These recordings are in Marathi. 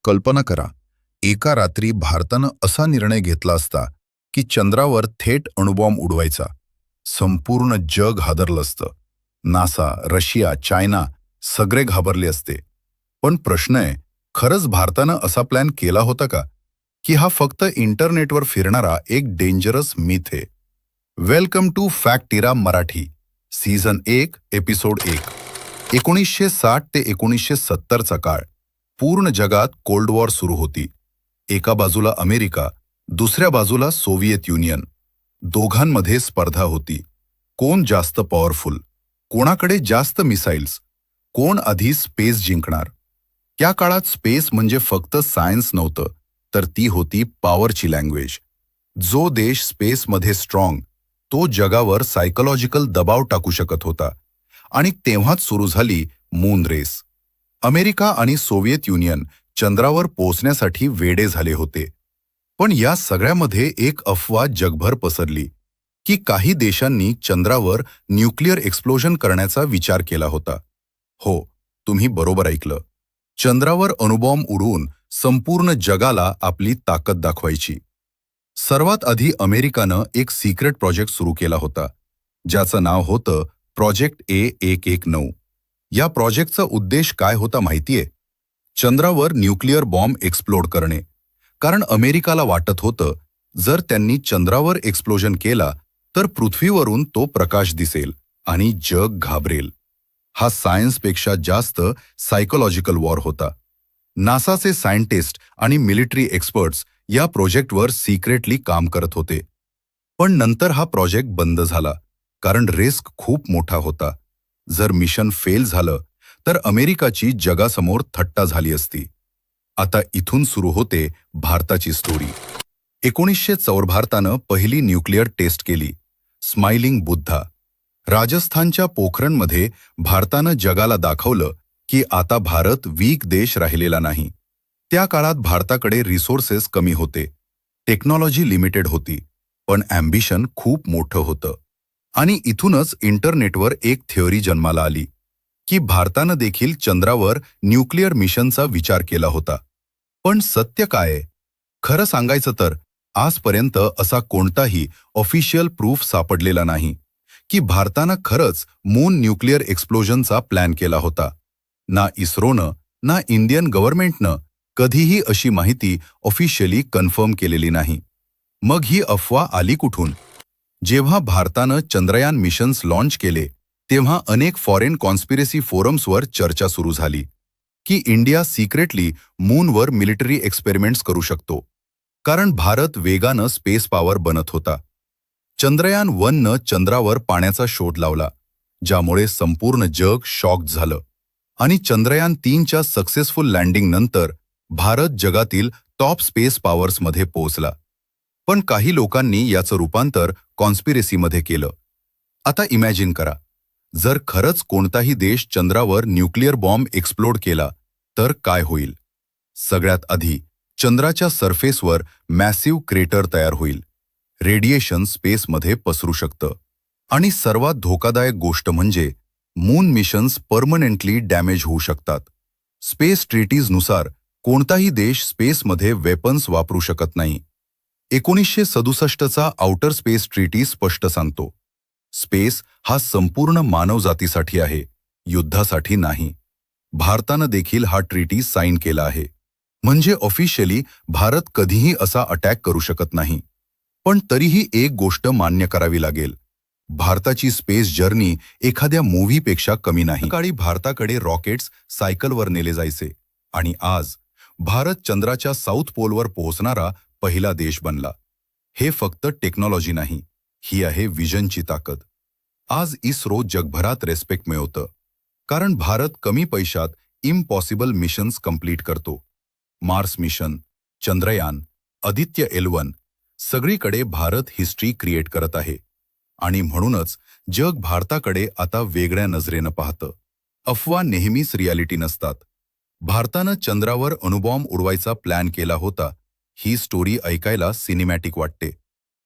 कल्पना करा, एका रात्री भारतानं असा निर्णय घेतला असता की चंद्रावर थेट अणुबॉम्ब उडवायचा. संपूर्ण जग हादरलं असतं. नासा, रशिया, चायना सगळे घाबरले असते. पण प्रश्न आहे, खरंच भारतानं असा प्लॅन केला होता का? की हा फक्त इंटरनेटवर फिरणारा एक डेंजरस मिथ आहे? Welcome to Factira Marathi, season 1, episode 1. 1960 ते 1970चा काळ. पूर्ण जगात कोल्ड वॉर सुरू होती. एका बाजूला अमेरिका, दुसऱ्या बाजूला सोव्हिएत युनियन. दोघांमध्ये स्पर्धा होती. कोण जास्त पॉवरफुल, कोणाकडे जास्त मिसाईल्स, कोण आधी स्पेस जिंकणार. त्या काळात स्पेस म्हणजे फक्त सायन्स नव्हतं, तर ती होती पॉवरची लँग्वेज. जो देश स्पेसमध्ये स्ट्रॉंग, तो जगावर सायकोलॉजिकल दबाव टाकू शकत होता. आणि तेव्हाच सुरू झाली मून रेस. अमेरिका आणि सोव्हिएत युनियन चंद्रावर पोहोचण्यासाठी वेडे झाले होते. पण या सगळ्यामध्ये एक अफवा जगभर पसरली की काही देशांनी चंद्रावर न्यूक्लिअर एक्सप्लोजन करण्याचा विचार केला होता. हो, तुम्ही बरोबर ऐकलं. चंद्रावर अणुबॉम्ब उडवून संपूर्ण जगाला आपली ताकद दाखवायची. सर्वात आधी अमेरिकानं एक सिक्रेट प्रोजेक्ट सुरू केला होता, ज्याचं नाव होतं प्रोजेक्ट A119. या प्रोजेक्टचा उद्देश काय होता माहितीये? चंद्रावर न्यूक्लिअर बॉम्ब एक्सप्लोड करणे. कारण अमेरिकाला वाटत होतं, जर त्यांनी चंद्रावर एक्सप्लोजन केला तर पृथ्वीवरून तो प्रकाश दिसेल आणि जग घाबरेल. हा सायन्सपेक्षा जास्त सायकोलॉजिकल वॉर होता. नासाचे सायंटिस्ट आणि मिलिटरी एक्सपर्ट्स या प्रोजेक्टवर सिक्रेटली काम करत होते. पण नंतर हा प्रोजेक्ट बंद झाला, कारण रिस्क खूप मोठा होता. जर मिशन फेल झालं तर अमेरिकाची जगासमोर थट्टा झाली असती. आता इथून सुरू होते भारताची स्टोरी. 1904 भारतानं पहिली न्यूक्लिअर टेस्ट केली, स्माइलिंग बुद्धा. राजस्थानच्या पोखरणमध्ये भारतानं जगाला दाखवलं की आता भारत वीक देश राहिलेला नाही. त्या काळात भारताकडे रिसोर्सेस कमी होते, टेक्नॉलॉजी लिमिटेड होती, पण ॲम्बिशन खूप मोठं होतं. आणि इथूनच इंटरनेटवर एक थिअरी जन्माला आली की भारतानं देखील चंद्रावर न्यूक्लिअर मिशनचा विचार केला होता. पण सत्य काय आहे? खरं सांगायचं तर आजपर्यंत असा कोणताही ऑफिशियल प्रूफ सापडलेला नाही की भारतानं खरंच मून न्यूक्लिअर एक्सप्लोजनचा प्लॅन केला होता. ना इस्रोनं, ना इंडियन गव्हर्नमेंटनं कधीही अशी माहिती ऑफिशियली कन्फर्म केलेली नाही. मग ही अफवा आली कुठून? जेव्हा भारतानं चंद्रयान मिशन्स लॉन्च केले, तेव्हा अनेक फॉरेन कॉन्स्पिरसी फोरम्सवर चर्चा सुरू झाली की इंडिया सिक्रेटली मूनवर मिलिटरी एक्सपेरिमेंट्स करू शकतो. कारण भारत वेगानं स्पेस पॉवर बनत होता. चंद्रयान 1नं चंद्रावर पाण्याचा शोध लावला, ज्यामुळे संपूर्ण जग शॉक झालं. आणि चंद्रयान 3च्या सक्सेसफुल लँडिंग नंतर भारत जगातील टॉप स्पेस पॉवर्समध्ये पोहोचला. पण काही लोकांनी याचं रूपांतर कॉन्स्पिरसीमध्ये केलं. आता इमॅजिन करा, जर खरंच कोणताही देश चंद्रावर न्यूक्लिअर बॉम्ब एक्सप्लोड केला तर काय होईल? सगळ्यात आधी चंद्राच्या सरफेसवर मॅसिव्ह क्रेटर तयार होईल. रेडिएशन स्पेसमध्ये पसरू शकतं. आणि सर्वात धोकादायक गोष्ट म्हणजे मून मिशन्स परमनंटली डॅमेज होऊ शकतात. स्पेस ट्रीटीजनुसार कोणताही देश स्पेसमध्ये वेपन्स वापरू शकत नाही. 1967चा आउटर स्पेस ट्रीटी स्पष्ट सांगतो, स्पेस हा संपूर्ण मानवजातीसाठी आहे, युद्धासाठी नाही. भारतानं देखील हा ट्रीटी साईन केला आहे. म्हणजे ऑफिशियली भारत कधीही असा अटॅक करू शकत नाही. पण तरीही एक गोष्ट मान्य करावी लागेल, भारताची स्पेस जर्नी एखाद्या मूव्हीपेक्षा कमी नाही. काळी भारताकडे रॉकेट्स सायकलवर नेले जायचे, आणि आज भारत चंद्राच्या साऊथ पोलवर पोहोचणारा पहिला देश बनला. हे फक्त टेक्नॉलॉजी नाही, ही आहे विजनची ताकद. आज इस्रो जगभरात रेस्पेक्ट मिळवतं, कारण भारत कमी पैशात इम्पॉसिबल मिशन्स कंप्लीट करतो. Mars mission, Chandrayaan, Aditya L1, सगळीकडे भारत हिस्ट्री क्रिएट करत आहे. आणि म्हणूनच जग भारताकडे आता वेगळ्या नजरेनं पाहतं. अफवा नेहमीच रियालिटी नसतात. भारतानं चंद्रावर अणुबॉम्ब उडवायचा प्लॅन केला होता, ही स्टोरी ऐकायला सिनेमॅटिक वाटते.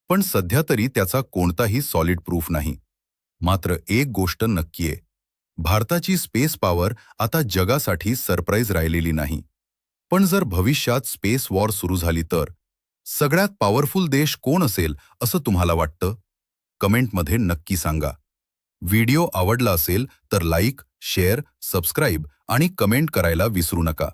पण सध्या तरी त्याचा कोणताही सॉलिड प्रूफ नाही. मात्र एक गोष्ट नक्की आहे, भारताची स्पेस पॉवर आता जगासाठी सरप्राईज राहिलेली नाही. पण जर भविष्यात स्पेस वॉर सुरू झाली तर सगळ्यात पॉवरफुल देश कोण असेल असं तुम्हाला वाटतं? कमेंटमध्ये नक्की सांगा. व्हिडिओ आवडला असेल तर लाईक, शेअर, सबस्क्राईब आणि कमेंट करायला विसरू नका.